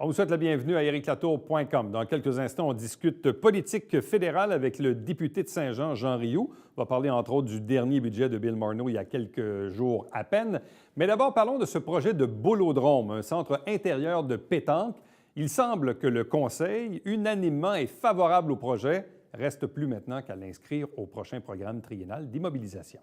On vous souhaite la bienvenue à ériclatour.com. Dans quelques instants, on discute politique fédérale avec le député de Saint-Jean, Jean Rioux. On va parler entre autres du dernier budget de Bill Morneau il y a quelques jours à peine. Mais d'abord, parlons de ce projet de Bolodrome, un centre intérieur de pétanque. Il semble que le Conseil, unanimement, est favorable au projet. Reste plus maintenant qu'à l'inscrire au prochain programme triennal d'immobilisation.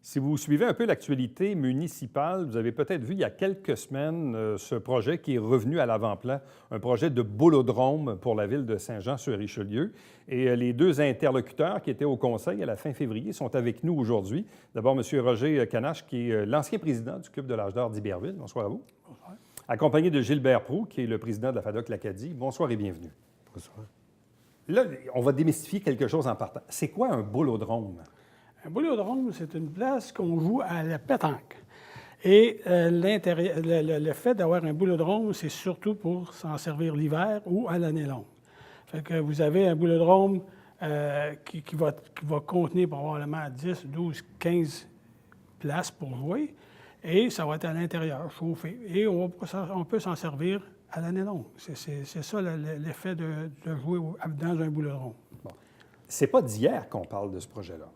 Si vous suivez un peu l'actualité municipale, vous avez peut-être vu il y a quelques semaines ce projet qui est revenu à l'avant-plan, un projet de bolodrome pour la ville de Saint-Jean-sur-Richelieu. Et les deux interlocuteurs qui étaient au Conseil à la fin février sont avec nous aujourd'hui. D'abord, M. Roger Canache, qui est l'ancien président du Club de l'Âge d'Or d'Iberville. Bonsoir à vous. Bonsoir. Accompagné de Gilbert Proulx, qui est le président de la FADOC l'Acadie. Bonsoir et bienvenue. Bonsoir. Là, on va démystifier quelque chose en partant. C'est quoi un bolodrome? Un bolodrome, c'est une place qu'on joue à la pétanque. Et le fait d'avoir un bolodrome, c'est surtout pour s'en servir l'hiver ou à l'année longue. Fait que vous avez un bolodrome qui va contenir probablement 10, 12, 15 places pour jouer. Et ça va être à l'intérieur, chauffé. Et on peut s'en servir à l'année longue. C'est ça l'effet de jouer dans un bolodrome. Bon. C'est pas d'hier qu'on parle de ce projet-là.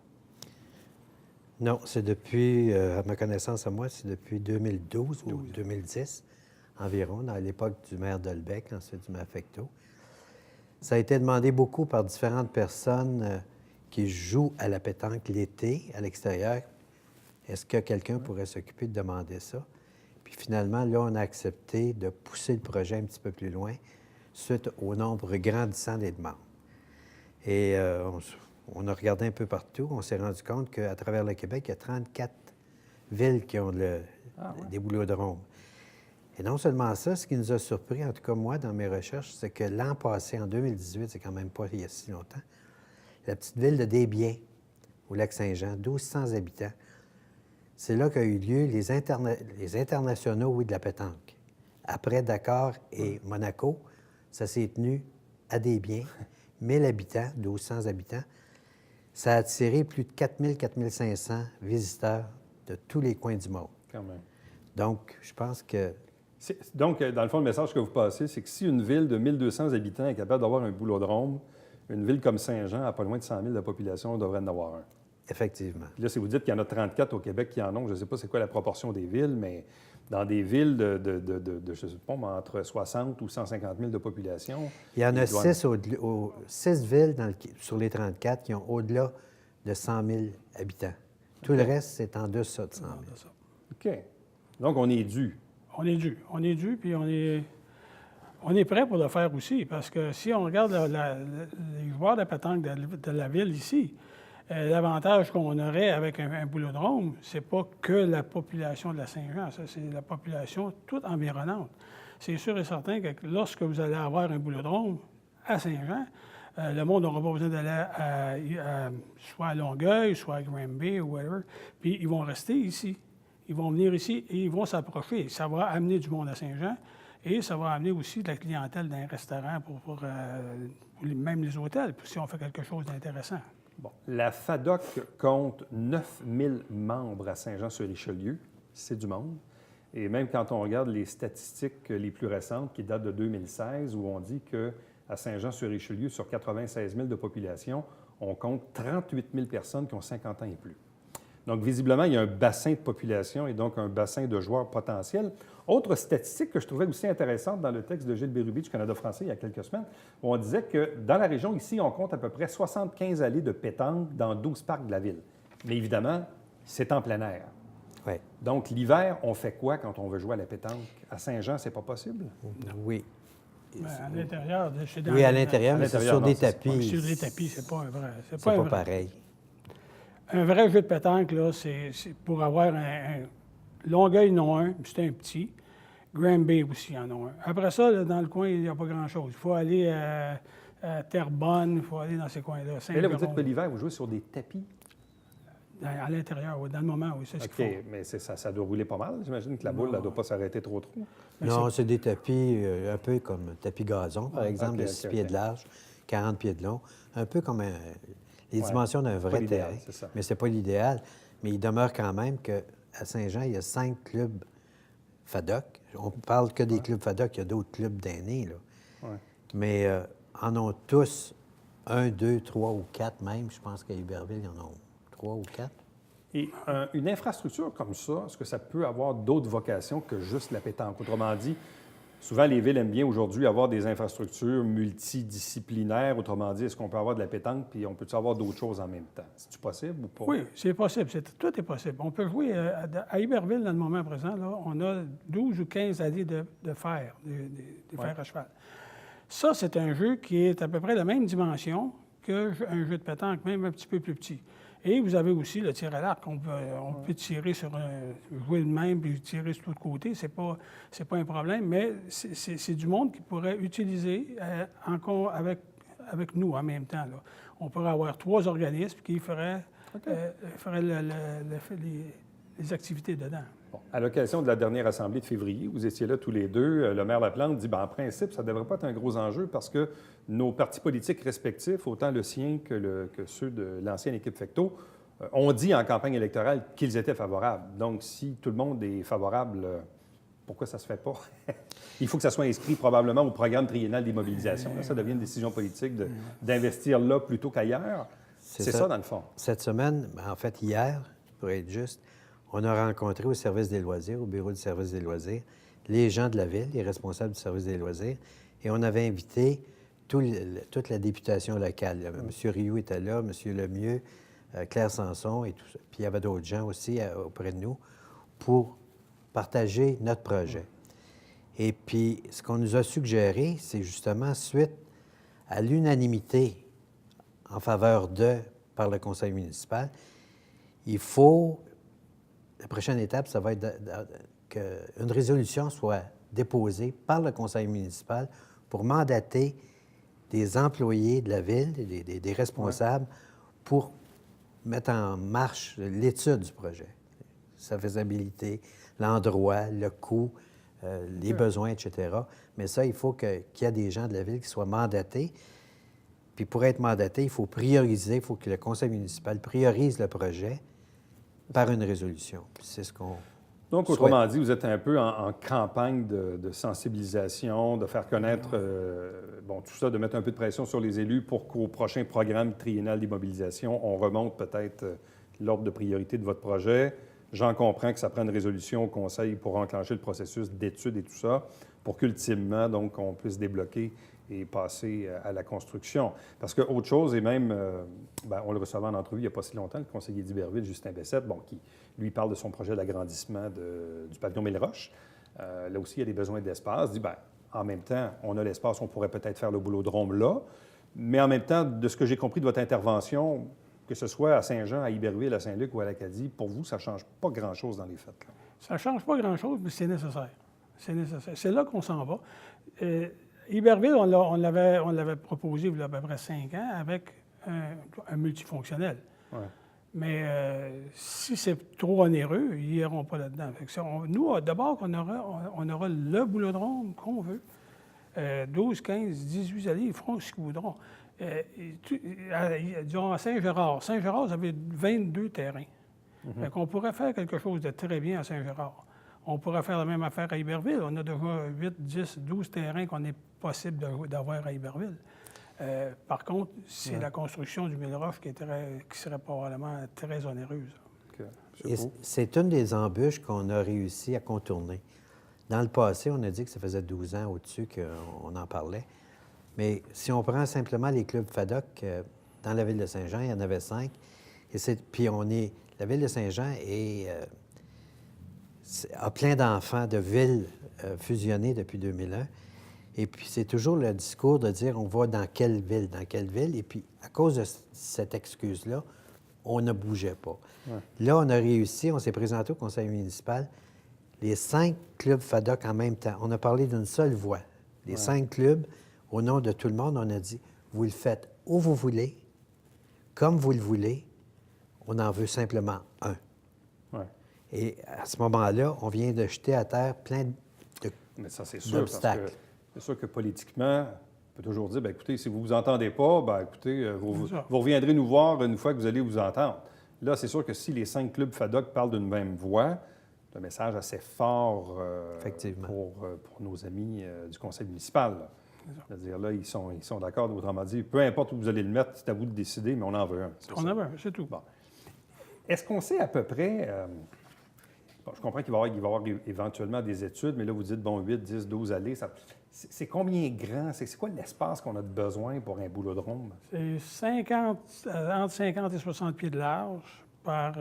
Non, c'est depuis, à ma connaissance à moi, c'est depuis 2012 ou 2010 environ, à l'époque du maire Delbecq, ensuite du maire Fecteau. Ça a été demandé beaucoup par différentes personnes qui jouent à la pétanque l'été, à l'extérieur. Est-ce que quelqu'un pourrait s'occuper de demander ça? Puis finalement, là, on a accepté de pousser le projet un petit peu plus loin suite au nombre grandissant des demandes. Et on a regardé un peu partout. On s'est rendu compte qu'à travers le Québec, il y a 34 villes qui ont des bolodromes. Et non seulement ça, ce qui nous a surpris, en tout cas moi, dans mes recherches, c'est que l'an passé, en 2018, c'est quand même pas il y a si longtemps, la petite ville de Desbiens, au Lac-Saint-Jean, 1200 habitants, c'est là qu'a eu lieu les internationaux, oui, de la pétanque. Après Dakar et Monaco, ça s'est tenu à Desbiens, 1000 habitants, 1200 habitants. Ça a attiré plus de 4000, 4500 visiteurs de tous les coins du monde. Quand même. Donc, je pense que... Donc, dans le fond, le message que vous passez, c'est que si une ville de 1200 habitants est capable d'avoir un bolodrome, une ville comme Saint-Jean, à pas loin de 100 000 de population, devrait en avoir un. Effectivement. Puis là, si vous dites qu'il y en a 34 au Québec qui en ont, je ne sais pas c'est quoi la proportion des villes, mais dans des villes je ne sais pas, entre 60 ou 150 000 de population... Il y en a 6 villes sur les 34 qui ont au-delà de 100 000 habitants. Tout le reste, c'est en deçà de 100 000. OK. Donc, on est dû. On est dû, puis on est prêt pour le faire aussi, parce que si on regarde les joueurs de pétanque de la ville ici, l'avantage qu'on aurait avec un bolodrome, c'est pas que la population de la Saint-Jean, ça, c'est la population toute environnante. C'est sûr et certain que lorsque vous allez avoir un bolodrome à Saint-Jean, le monde n'aura pas besoin d'aller soit à Longueuil, soit à Granby ou whatever, puis ils vont rester ici. Ils vont venir ici et ils vont s'approcher. Ça va amener du monde à Saint-Jean et ça va amener aussi de la clientèle dans les restaurants pour même les hôtels, si on fait quelque chose d'intéressant. Bon. La FADOC compte 9000 membres à Saint-Jean-sur-Richelieu. C'est du monde. Et même quand on regarde les statistiques les plus récentes, qui datent de 2016, où on dit qu'à Saint-Jean-sur-Richelieu, sur 96 000 de population, on compte 38 000 personnes qui ont 50 ans et plus. Donc, visiblement, il y a un bassin de population et donc un bassin de joueurs potentiels. Autre statistique que je trouvais aussi intéressante dans le texte de Gilles Bérubé du Canada français il y a quelques semaines, où on disait que dans la région, ici, on compte à peu près 75 allées de pétanque dans 12 parcs de la ville. Mais évidemment, c'est en plein air. Oui. Donc, l'hiver, on fait quoi quand on veut jouer à la pétanque? À Saint-Jean, c'est pas possible? Oui. Bien, à l'intérieur. Oui, à l'intérieur, mais c'est sur des tapis. Sur des tapis, c'est pas un vrai. C'est pas pareil. Un vrai jeu de pétanque, là, c'est pour avoir un Longueuil, non un, c'est un petit. Granby aussi en a un. Après ça, là, dans le coin, il n'y a pas grand-chose. Il faut aller à Terrebonne, il faut aller dans ces coins-là. Et là, vous dites que l'hiver, vous jouez sur des tapis? À l'intérieur, oui, dans le moment, oui, c'est ce qu'il faut. OK, mais ça doit rouler pas mal. J'imagine que la boule ne doit pas s'arrêter trop. Non, c'est des tapis un peu comme tapis gazon, par exemple, de 6 pieds de large, 40 pieds de long. Un peu comme les Ouais. dimensions d'un Pas vrai l'idéal, terrain. c'est ça. Mais c'est pas l'idéal. Mais il demeure quand même qu'à Saint-Jean, il y a 5 clubs FADOC. On ne parle que des Ouais. clubs FADOC, il y a d'autres clubs d'aînés, là. Ouais. Mais en ont tous 1, 2, 3 ou 4 même. Je pense qu'à Iberville, il y en a 3 ou 4. Et une infrastructure comme ça, est-ce que ça peut avoir d'autres vocations que juste la pétanque? Autrement dit, souvent les villes aiment bien aujourd'hui avoir des infrastructures multidisciplinaires. Autrement dit, est-ce qu'on peut avoir de la pétanque puis on peut avoir d'autres choses en même temps? C'est-tu possible ou pas? Oui, c'est possible. Tout est possible. On peut jouer à Iberville, dans le moment présent, là, on a 12 ou 15 allées de fer, des Ouais. fers à cheval. Ça, c'est un jeu qui est à peu près la même dimension qu'un jeu de pétanque, même un petit peu plus petit. Et vous avez aussi le tir à l'arc. On peut tirer sur jouer le même puis tirer sur l'autre côté. C'est pas un problème, mais c'est du monde qui pourrait utiliser encore avec nous en même temps, là. On pourrait avoir 3 organismes qui feraient les activités dedans. Bon, à l'occasion de la dernière assemblée de février, vous étiez là tous les deux, le maire Laplante dit, en principe, ça ne devrait pas être un gros enjeu parce que nos partis politiques respectifs, autant le sien que ceux de l'ancienne équipe Fecteau, ont dit en campagne électorale qu'ils étaient favorables. Donc, si tout le monde est favorable, pourquoi ça ne se fait pas? Il faut que ça soit inscrit probablement au programme triennal des mobilisations. Là, ça devient une décision politique d'investir là plutôt qu'ailleurs. C'est ça, dans le fond. Cette semaine, en fait, hier, pour être juste, on a rencontré au service des loisirs, au bureau du service des loisirs, les gens de la ville, les responsables du service des loisirs, et on avait invité toute la députation locale. M. Rioux était là, M. Lemieux, Claire Sanson et tout ça. Puis il y avait d'autres gens aussi auprès de nous pour partager notre projet. Et puis, ce qu'on nous a suggéré, c'est justement, suite à l'unanimité en faveur par le conseil municipal, il faut... La prochaine étape, ça va être qu'une résolution soit déposée par le conseil municipal pour mandater des employés de la ville, des responsables, pour mettre en marche l'étude du projet, sa faisabilité, l'endroit, le coût, les besoins, etc. Mais ça, il faut qu'il y ait des gens de la ville qui soient mandatés. Puis pour être mandaté, il faut prioriser, il faut que le conseil municipal priorise le projet par une résolution. C'est ce qu'on Donc, souhaite. autrement dit, vous êtes un peu en campagne de sensibilisation, de faire connaître tout ça, de mettre un peu de pression sur les élus pour qu'au prochain programme triennal d'immobilisation, on remonte peut-être l'ordre de priorité de votre projet. J'en comprends que ça prend une résolution au conseil pour enclencher le processus d'études et tout ça, pour qu'ultimement, donc, on puisse débloquer et passer à la construction. Parce que autre chose, et même, on le recevait en entrevue il n'y a pas si longtemps, le conseiller d'Iberville, Justin Bessette, qui, lui, parle de son projet d'agrandissement du pavillon Mille-Roches. Là aussi, il y a des besoins d'espace. Il dit, en même temps, on a l'espace, on pourrait peut-être faire le boulodrome là, mais en même temps, de ce que j'ai compris de votre intervention, que ce soit à Saint-Jean, à Iberville, à Saint-Luc ou à l'Acadie, pour vous, ça ne change pas grand-chose dans les faits, là. Ça ne change pas grand-chose, mais c'est nécessaire. C'est nécessaire. C'est là qu'on s'en va. Iberville, on l'avait proposé il y a à peu près 5 ans avec un multifonctionnel. Ouais. Mais si c'est trop onéreux, ils n'iront pas là-dedans. Fait que nous, d'abord, on aura le boulodrome qu'on veut. 12, 15, 18 allées, ils feront ce qu'ils voudront. Disons à Saint-Gérard. Saint-Gérard, vous avez 22 terrains. Fait qu'on pourrait faire quelque chose de très bien à Saint-Gérard. On pourrait faire la même affaire à Iberville. On a déjà 8, 10, 12 terrains qu'on est possible d'avoir à Iberville. Par contre, c'est la construction du Mille-Roches qui serait probablement très onéreuse. OK. Et c'est une des embûches qu'on a réussi à contourner. Dans le passé, on a dit que ça faisait 12 ans au-dessus qu'on en parlait. Mais si on prend simplement les clubs FADOC, dans la ville de Saint-Jean, il y en avait 5. Puis la ville de Saint-Jean a plein d'enfants de villes fusionnées depuis 2001. Et puis, c'est toujours le discours de dire on va dans quelle ville, dans quelle ville. Et puis, à cause de cette excuse-là, on ne bougeait pas. Ouais. Là, on a réussi, on s'est présenté au conseil municipal, les 5 clubs FADOC en même temps. On a parlé d'une seule voix. Les 5 clubs, au nom de tout le monde, on a dit vous le faites où vous voulez, comme vous le voulez, on en veut simplement un. Ouais. Et à ce moment-là, on vient de jeter à terre plein Mais ça, c'est sûr, d'obstacles. C'est sûr que politiquement, On peut toujours dire, bien, écoutez, si vous ne vous entendez pas, bien, écoutez, vous C'est ça. reviendrez nous voir une fois que vous allez vous entendre. Là, c'est sûr que si les 5 clubs FADOC parlent d'une même voix, c'est un message assez fort Effectivement. pour nos amis du conseil municipal. Là. C'est-à-dire, là, ils sont d'accord, autrement dit, peu importe où vous allez le mettre, c'est à vous de décider, mais on en veut un. On en veut, c'est tout. Bon. Est-ce qu'on sait à peu près... bon, je comprends qu'il va y avoir éventuellement des études, mais là, vous dites, bon, 8, 10, 12 allées. C'est combien grand? C'est quoi l'espace qu'on a de besoin pour un boulodrome? C'est entre 50 et 60 pieds de large par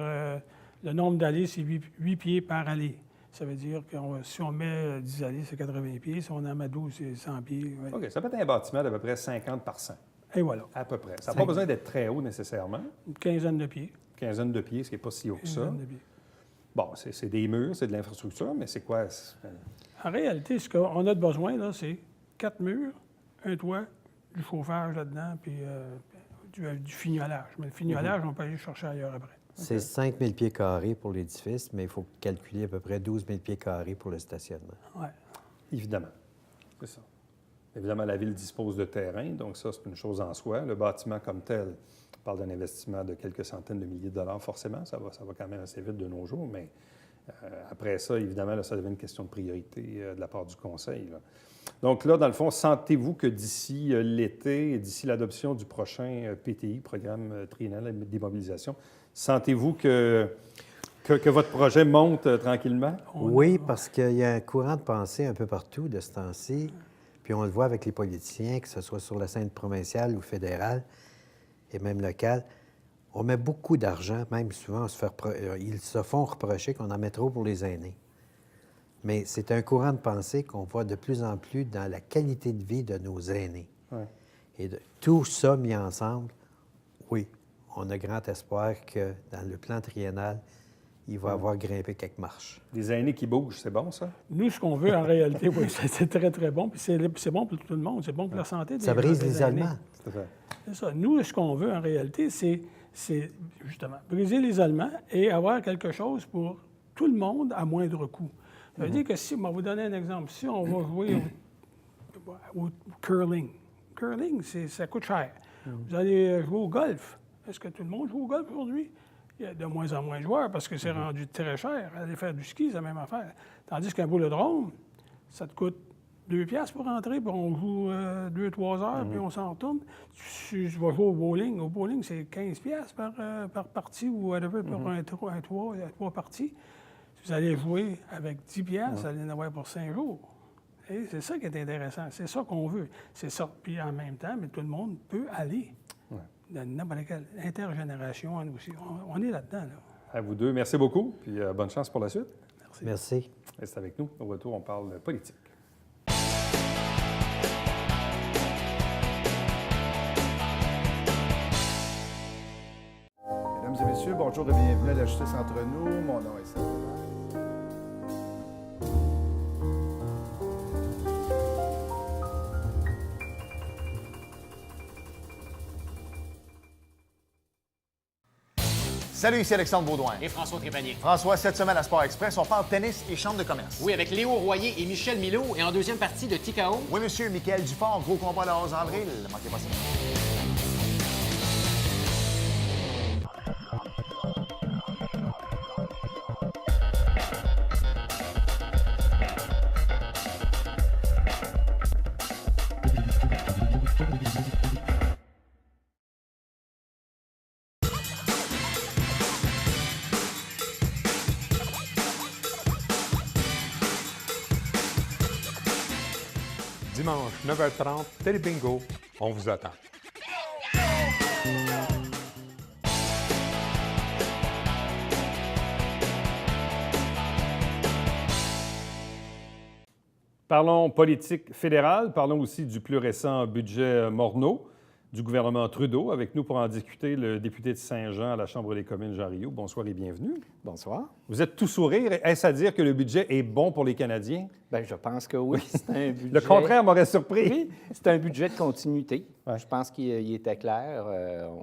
le nombre d'allées, c'est 8 pieds par allée. Ça veut dire que si on met 10 allées, c'est 80 pieds. Si on en met 12, c'est 100 pieds. Ouais. OK, ça peut être un bâtiment d'à peu près 50 par 100, Et voilà, à peu près. Ça n'a pas besoin d'être très haut nécessairement. une quinzaine de pieds. Une quinzaine de pieds, ce qui n'est pas si haut que ça. Quinzaine de pieds. Bon, c'est des murs, c'est de l'infrastructure, mais c'est quoi? En réalité, ce qu'on a de besoin, là, c'est 4 murs, un toit, du chauffage là-dedans, puis du fignolage. Mais le fignolage, on peut aller chercher ailleurs après. C'est 5 000 pieds carrés pour l'édifice, mais il faut calculer à peu près 12 000 pieds carrés pour le stationnement. Ouais. Évidemment. C'est ça. Évidemment, la Ville dispose de terrain, donc ça, c'est une chose en soi. Le bâtiment comme tel, on parle d'un investissement de quelques centaines de milliers de dollars, forcément. Ça va quand même assez vite de nos jours, mais après ça, évidemment, là, ça devient une question de priorité de la part du Conseil. Là. Donc là, dans le fond, sentez-vous que d'ici l'été et d'ici l'adoption du prochain PTI, Programme triennal d'immobilisation, sentez-vous que votre projet monte tranquillement? Oui, parce qu'il y a un courant de pensée un peu partout de ce temps-ci, puis on le voit avec les politiciens, que ce soit sur la scène provinciale ou fédérale, et même locale. On met beaucoup d'argent, même souvent, ils se font reprocher qu'on en met trop pour les aînés. Mais c'est un courant de pensée qu'on voit de plus en plus dans la qualité de vie de nos aînés. Ouais. Et tout ça mis ensemble, oui, on a grand espoir que dans le plan triennal, il va avoir grimpé quelques marches. Des aînés qui bougent, c'est bon, ça? Nous, ce qu'on veut, en réalité, oui, c'est très, très bon. Puis c'est bon pour tout le monde. C'est bon pour la santé. Ça brise des l'isolement. aînés. Tout à fait. C'est ça. Nous, ce qu'on veut, en réalité, c'est justement briser l'isolement et avoir quelque chose pour tout le monde à moindre coût. Ça veut dire que si, on va vous donner un exemple, si on va jouer au curling, ça coûte cher. Vous allez jouer au golf. Est-ce que tout le monde joue au golf aujourd'hui? Il y a de moins en moins de joueurs parce que c'est rendu très cher. Aller faire du ski, c'est la même affaire. Tandis qu'un boulodrome, ça te coûte 2 piastres pour rentrer, puis on joue 2-3 heures, puis on s'en retourne. Si je vais jouer au bowling, c'est 15 piastres par partie ou whatever, pour trois parties. Si vous allez jouer avec 10 piastres, vous allez en avoir pour 5 jours. Et c'est ça qui est intéressant. C'est ça qu'on veut. C'est ça. Puis en même temps, mais tout le monde peut aller dans n'importe quelle intergénération aussi. On est là-dedans, là. À vous deux, merci beaucoup, puis bonne chance pour la suite. Merci. Restez avec nous. Au retour, on parle politique. Mesdames et messieurs, bonjour et bienvenue à la Justice entre nous. Mon nom est Serge. Salut, ici Alexandre Baudouin. Et François Trépanier. François, cette semaine à Sport Express, on parle tennis et chambre de commerce. Oui, avec Léo Royer et Michel Milot. Et en deuxième partie de TKO. Oui, monsieur, Michael Dufort, gros combat le 11 avril. Manquez pas ça. Dimanche, 9h30, Télé Bingo, on vous attend. Parlons politique fédérale, parlons aussi du plus récent budget Morneau du gouvernement Trudeau. Avec nous pour en discuter, le député de Saint-Jean à la Chambre des communes, Jean Rioux. Bonsoir et bienvenue. Bonsoir. Vous êtes tout sourire. Est-ce à dire que le budget est bon pour les Canadiens? Bien, je pense que oui. C'est un budget... Le contraire m'aurait surpris. Oui, c'est un budget de continuité. Ouais. Je pense qu'il était clair.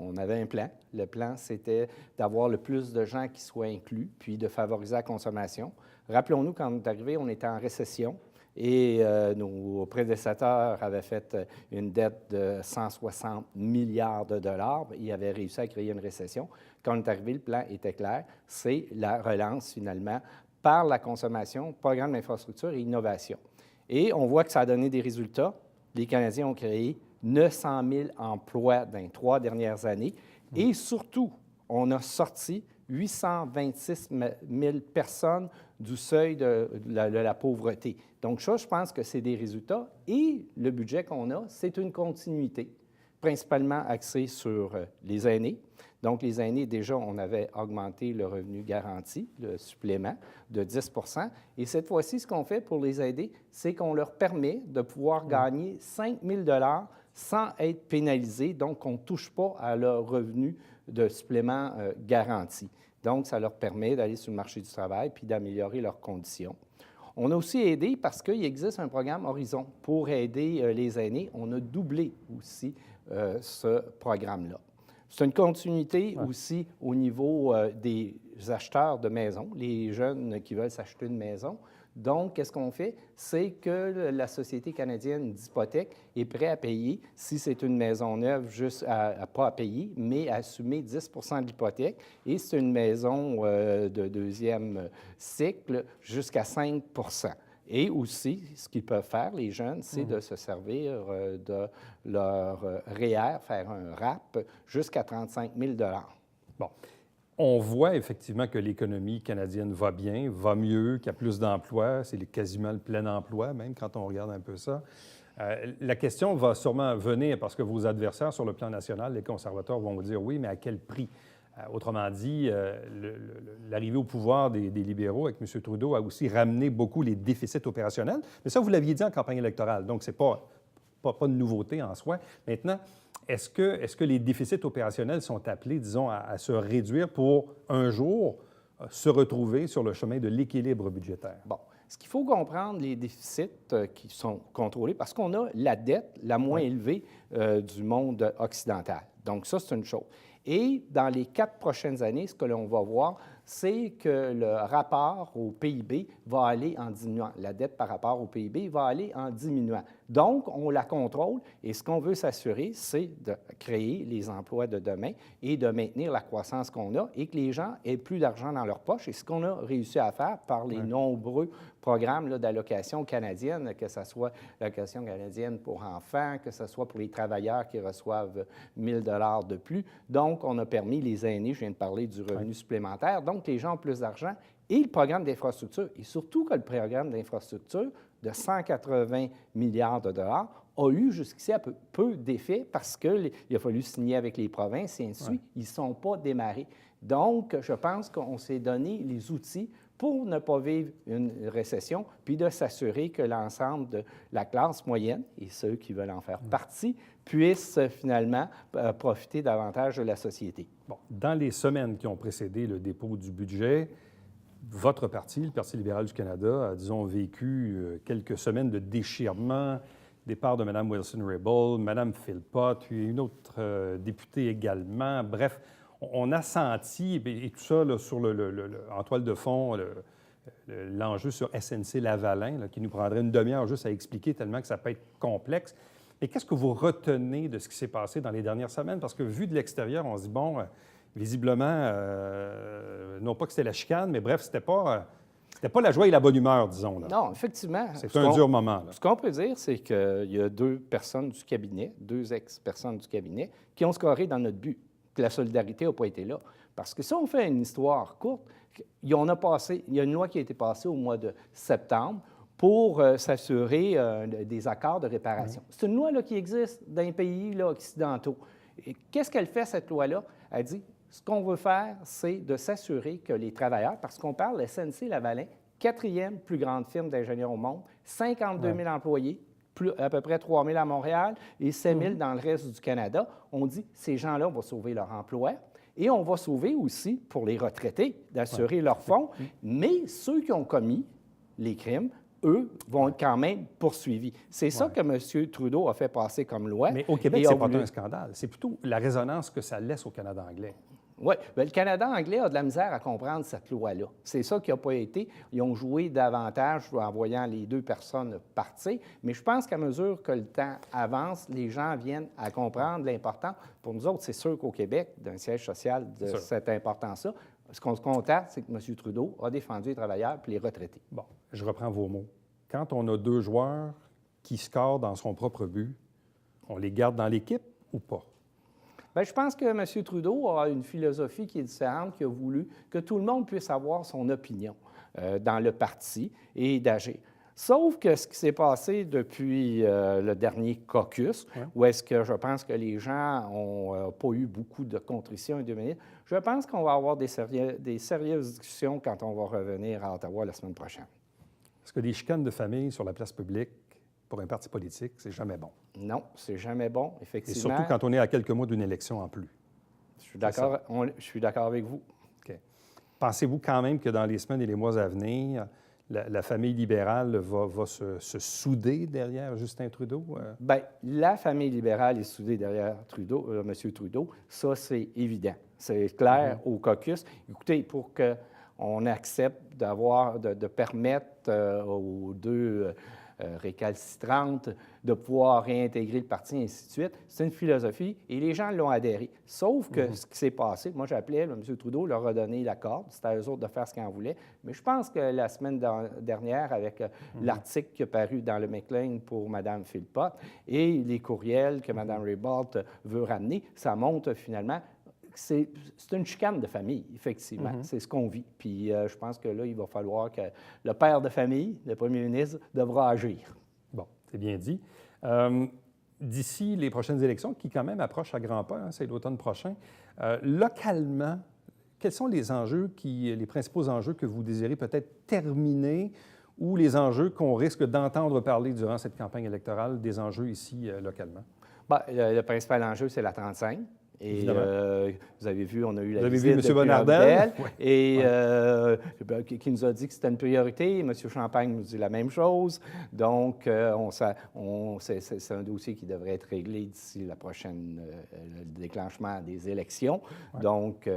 On avait un plan. Le plan, c'était d'avoir le plus de gens qui soient inclus, puis de favoriser la consommation. Rappelons-nous, quand on est arrivé, on était en récession. Et nos prédécesseurs avaient fait une dette de 160 milliards de dollars. Ils avaient réussi à créer une récession. Quand on est arrivé, le plan était clair. C'est la relance, finalement, par la consommation, programme d'infrastructure et innovation. Et on voit que ça a donné des résultats. Les Canadiens ont créé 900 000 emplois dans les 3 dernières années. Et surtout, on a sorti 826 000 personnes du seuil de la pauvreté. Donc ça, je pense que c'est des résultats. Et le budget qu'on a, c'est une continuité, principalement axée sur les aînés. Donc, les aînés, déjà, on avait augmenté le revenu garanti, le supplément, de 10 %. Et cette fois-ci, ce qu'on fait pour les aider, c'est qu'on leur permet de pouvoir gagner 5 000 $ sans être pénalisés. Donc, on ne touche pas à leur revenu de supplément garanti. Donc, ça leur permet d'aller sur le marché du travail puis d'améliorer leurs conditions. On a aussi aidé parce qu'il existe un programme Horizon pour aider les aînés. On a doublé aussi ce programme-là. C'est une continuité aussi au niveau des acheteurs de maisons, les jeunes qui veulent s'acheter une maison. Donc, qu'est-ce qu'on fait? C'est que la Société canadienne d'hypothèque est prête à payer, si c'est une maison neuve, juste pas à payer, mais à assumer 10 % de l'hypothèque. Et c'est une maison de deuxième cycle, jusqu'à 5 %. Et aussi, ce qu'ils peuvent faire, les jeunes, c'est de se servir de leur REER, faire un RAP, jusqu'à 35 000 $. Bon. On voit effectivement que l'économie canadienne va bien, va mieux, qu'il y a plus d'emplois. C'est quasiment le plein emploi, même quand on regarde un peu ça. La question va sûrement venir parce que vos adversaires sur le plan national, les conservateurs, vont vous dire oui, mais à quel prix? Autrement dit, l'arrivée au pouvoir des libéraux avec M. Trudeau a aussi ramené beaucoup les déficits opérationnels. Mais ça, vous l'aviez dit en campagne électorale, donc ce n'est pas de nouveauté en soi. Maintenant, est-ce que les déficits opérationnels sont appelés, disons, à se réduire pour un jour se retrouver sur le chemin de l'équilibre budgétaire? Bon. Ce qu'il faut comprendre, les déficits qui sont contrôlés, parce qu'on a la dette la moins élevée du monde occidental. Donc, ça, c'est une chose. Et dans les 4 prochaines années, ce que l'on va voir, c'est que le rapport au PIB va aller en diminuant. La dette par rapport au PIB va aller en diminuant. Donc, on la contrôle et ce qu'on veut s'assurer, c'est de créer les emplois de demain et de maintenir la croissance qu'on a et que les gens aient plus d'argent dans leur poche. Et ce qu'on a réussi à faire par les nombreux programmes d'allocation canadienne, que ce soit l'allocation canadienne pour enfants, que ce soit pour les travailleurs qui reçoivent 1 000 $ de plus. Donc, on a permis les aînés, je viens de parler du revenu supplémentaire, donc les gens ont plus d'argent. Et le programme d'infrastructure, et surtout que le programme d'infrastructure de 180 milliards de dollars a eu jusqu'ici peu d'effets parce qu'il a fallu signer avec les provinces et ainsi de suite. Ils ne sont pas démarrés. Donc, je pense qu'on s'est donné les outils pour ne pas vivre une récession, puis de s'assurer que l'ensemble de la classe moyenne, et ceux qui veulent en faire partie, puissent finalement profiter davantage de la société. Bon, dans les semaines qui ont précédé le dépôt du budget, votre parti, le Parti libéral du Canada, a, disons, vécu quelques semaines de déchirement, départ de Mme Wilson-Raybould, Mme Philpott, puis une autre députée également. Bref, on a senti, et tout ça là, sur en toile de fond, l'enjeu sur SNC-Lavalin, là, qui nous prendrait une demi-heure juste à expliquer tellement que ça peut être complexe. Mais qu'est-ce que vous retenez de ce qui s'est passé dans les dernières semaines? Parce que vu de l'extérieur, on se dit, bon, visiblement, non pas que c'était la chicane, mais bref, c'était pas la joie et la bonne humeur, disons. Là. Non, effectivement. C'est un dur moment. Là. Ce qu'on peut dire, c'est qu'il y a 2 personnes du cabinet, 2 ex-personnes du cabinet, qui ont scoré dans notre but. Que la solidarité n'a pas été là. Parce que si on fait une histoire courte, il y a une loi qui a été passée au mois de septembre pour s'assurer des accords de réparation. C'est une loi là, qui existe dans les pays là, occidentaux. Et qu'est-ce qu'elle fait, cette loi-là? Elle dit, ce qu'on veut faire, c'est de s'assurer que les travailleurs, parce qu'on parle de SNC-Lavalin, 4e plus grande firme d'ingénieurs au monde, 52 000 employés, à peu près 3 000 à Montréal et 7 000 dans le reste du Canada. On dit, ces gens-là, on va sauver leur emploi et on va sauver aussi, pour les retraités, d'assurer leurs fonds. Mais ceux qui ont commis les crimes, eux, vont être quand même poursuivis. C'est ça que M. Trudeau a fait passer comme loi. Mais au Québec, ce n'est pas un scandale. C'est plutôt la résonance que ça laisse au Canada anglais. Oui, le Canada anglais a de la misère à comprendre cette loi-là. C'est ça qui n'a pas été. Ils ont joué davantage en voyant les deux personnes partir, mais je pense qu'à mesure que le temps avance, les gens viennent à comprendre l'importance. Pour nous autres, c'est sûr qu'au Québec, d'un siège social de cette importance-là, ce qu'on se constate, c'est que M. Trudeau a défendu les travailleurs et les retraités. Bon, je reprends vos mots. Quand on a deux joueurs qui scorent dans son propre but, on les garde dans l'équipe ou pas? Bien, je pense que M. Trudeau a une philosophie qui est différente, qui a voulu que tout le monde puisse avoir son opinion dans le parti et d'agir. Sauf que ce qui s'est passé depuis le dernier caucus, où est-ce que je pense que les gens n'ont pas eu beaucoup de contrition et de minutes, je pense qu'on va avoir des sérieuses discussions quand on va revenir à Ottawa la semaine prochaine. Est-ce que des chicanes de famille sur la place publique, pour un parti politique, c'est jamais bon? Non, c'est jamais bon, Et effectivement. surtout quand on est à quelques mois d'une élection en plus. Je suis d'accord avec vous. OK. Pensez-vous quand même que dans les semaines et les mois à venir, la famille libérale va se souder derrière Justin Trudeau? Bien, la famille libérale est soudée derrière Trudeau, M. Trudeau. Ça, c'est évident. C'est clair au caucus. Écoutez, pour qu'on accepte de permettre aux deux récalcitrantes de pouvoir réintégrer le parti, et ainsi de suite, c'est une philosophie et les gens l'ont adhéré. Sauf que ce qui s'est passé, moi j'appelais M. Trudeau, leur a donné la corde, c'était à eux autres de faire ce qu'ils en voulaient, mais je pense que la semaine dernière, avec l'article qui est paru dans le Maclean pour Mme Philpott et les courriels que Mme Raybould veut ramener, ça montre finalement c'est une chicane de famille, effectivement. C'est ce qu'on vit. Puis je pense que là, il va falloir que le père de famille, le premier ministre, devra agir. Bon, c'est bien dit. D'ici les prochaines élections, qui quand même approchent à grands pas, hein, c'est l'automne prochain, localement, quels sont les enjeux, les principaux enjeux que vous désirez peut-être terminer ou les enjeux qu'on risque d'entendre parler durant cette campagne électorale, des enjeux ici localement? Bien, le principal enjeu, c'est la 35. Et vous avez vu, on a eu la visite de M. Bonnardel et qui nous a dit que c'était une priorité. M. Champagne nous dit la même chose. Donc, c'est un dossier qui devrait être réglé d'ici le déclenchement des élections. Donc,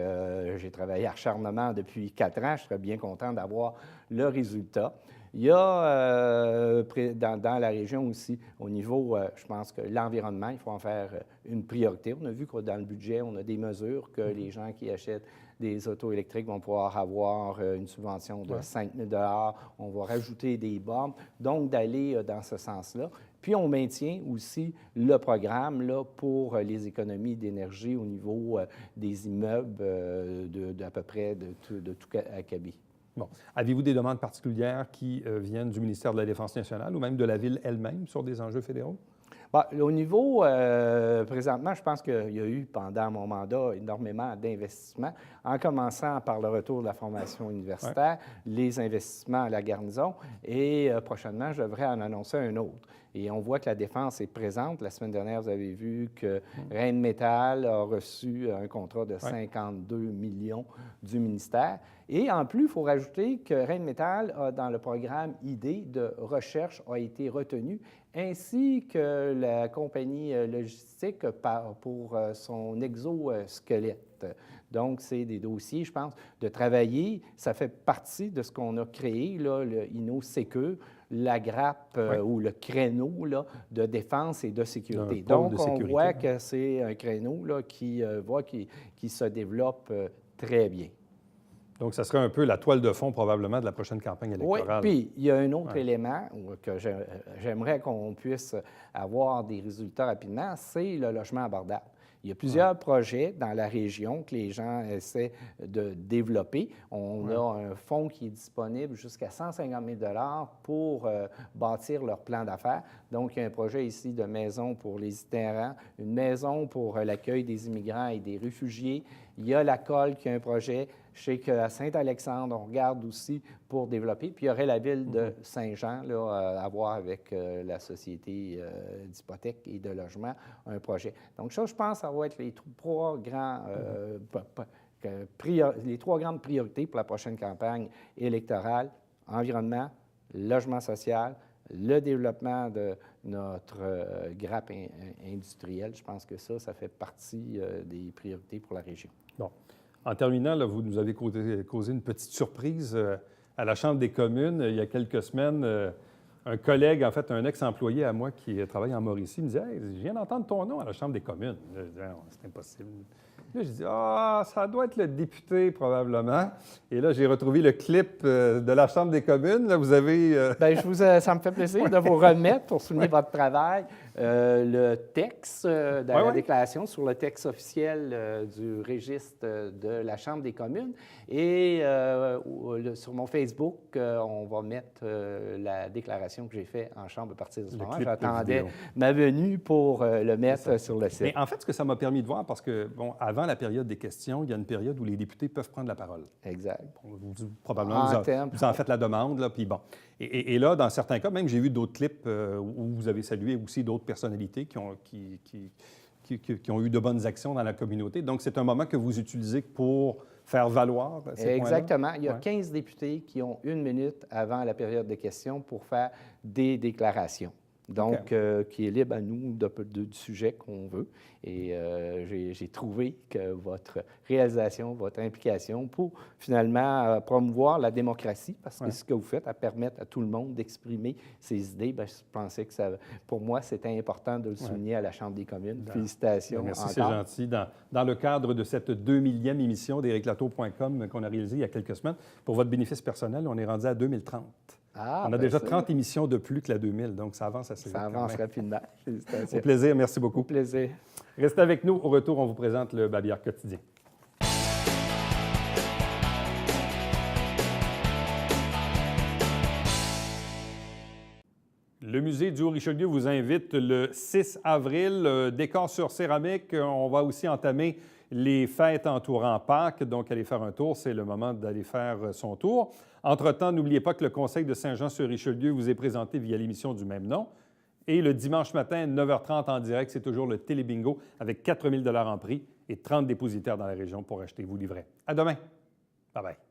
j'ai travaillé acharnement depuis 4 ans. Je serais bien content d'avoir le résultat. Il y a dans la région aussi, au niveau, je pense que l'environnement, il faut en faire une priorité. On a vu que dans le budget, on a des mesures que les gens qui achètent des autos électriques vont pouvoir avoir une subvention de 5 000 $. On va rajouter des bornes, donc d'aller dans ce sens-là. Puis on maintient aussi le programme là, pour les économies d'énergie au niveau des immeubles d'à peu près de tout acabit. Bon. Avez-vous des demandes particulières qui viennent du ministère de la Défense nationale ou même de la Ville elle-même sur des enjeux fédéraux? Bien, au niveau, présentement, je pense qu'il y a eu, pendant mon mandat, énormément d'investissements, en commençant par le retour de la formation universitaire, les investissements à la garnison, et prochainement, je devrais en annoncer un autre. Et on voit que la défense est présente. La semaine dernière, vous avez vu que Rheinmetall a reçu un contrat de 52 millions du ministère. Et en plus, il faut rajouter que Rheinmetall, dans le programme ID de recherche, a été retenu, ainsi que la compagnie logistique pour son exosquelette. Donc, c'est des dossiers, je pense, de travailler. Ça fait partie de ce qu'on a créé, là, le INO-Sécur, la grappe ou le créneau là, de défense et de sécurité. Donc, on voit que c'est un créneau là, qui se développe très bien. Donc, ça serait un peu la toile de fond probablement de la prochaine campagne électorale. Oui, puis il y a un autre élément que j'aimerais qu'on puisse avoir des résultats rapidement, c'est le logement abordable. Il y a plusieurs projets dans la région que les gens essaient de développer. On a un fonds qui est disponible jusqu'à 150 000 $ pour bâtir leur plan d'affaires. Donc, il y a un projet ici de maison pour les itinérants, une maison pour l'accueil des immigrants et des réfugiés. Il y a la Colle qui a un projet. Je sais qu'à Saint-Alexandre, on regarde aussi pour développer. Puis il y aurait la ville de Saint-Jean là, à voir avec la société d'hypothèque et de logement, un projet. Donc ça, je pense, ça va être les trois grandes priorités pour la prochaine campagne électorale: environnement, logement social, le développement de notre grappe industrielle. Je pense que ça fait partie des priorités pour la région. Bon. En terminant, là, vous nous avez causé une petite surprise à la Chambre des communes. Il y a quelques semaines, un collègue, en fait, un ex-employé à moi qui travaille en Mauricie, me disait « Hey, je viens d'entendre ton nom à la Chambre des communes. » Là, je disais « C'est impossible. » Là, je dis « Ah, ça doit être le député, probablement. » Et là, j'ai retrouvé le clip de la Chambre des communes. Là, vous avez... Ça me fait plaisir de vous remettre pour souligner votre travail. Le texte de la déclaration sur le texte officiel du registre de la Chambre des communes. Et sur mon Facebook, on va mettre la déclaration que j'ai faite en Chambre à partir de ce moment. J'attendais ma venue pour le mettre sur le site. Mais en fait, ce que ça m'a permis de voir, parce que, bon, avant la période des questions, il y a une période où les députés peuvent prendre la parole. Exact. Bon, probablement, vous en faites la demande, là, puis bon. Et là, dans certains cas, même j'ai vu d'autres clips où vous avez salué aussi d'autres personnalités qui ont eu de bonnes actions dans la communauté. Donc, c'est un moment que vous utilisez pour faire valoir ces points-là? Exactement. Il y a 15 députés qui ont 1 minute avant la période de questions pour faire des déclarations. Donc, qui est libre à nous du sujet qu'on veut. Et j'ai trouvé que votre réalisation, votre implication pour finalement promouvoir la démocratie, parce que ce que vous faites, à permettre à tout le monde d'exprimer ses idées, bien, je pensais que ça, pour moi, c'était important de le souligner à la Chambre des communes. Félicitations. Merci, c'est gentil. Dans le cadre de cette 2000e émission d'ericlatour.com qu'on a réalisée il y a quelques semaines, pour votre bénéfice personnel, on est rendu à 2030. On a déjà 30 émissions de plus que la 2000, donc ça avance assez vite. Ça avance rapidement. Félicitations. Au plaisir, merci beaucoup. Au plaisir. Restez avec nous. Au retour, on vous présente le Babillard quotidien. Le musée du Haut-Richelieu vous invite le 6 avril. Décor sur céramique. On va aussi entamer les fêtes entourant Pâques. Donc, allez faire un tour. C'est le moment d'aller faire son tour. Entre-temps, n'oubliez pas que le Conseil de Saint-Jean-sur-Richelieu vous est présenté via l'émission du même nom. Et le dimanche matin, 9h30 en direct, c'est toujours le Télébingo avec 4 000 $ en prix et 30 dépositaires dans la région pour acheter vos livrets. À demain. Bye-bye.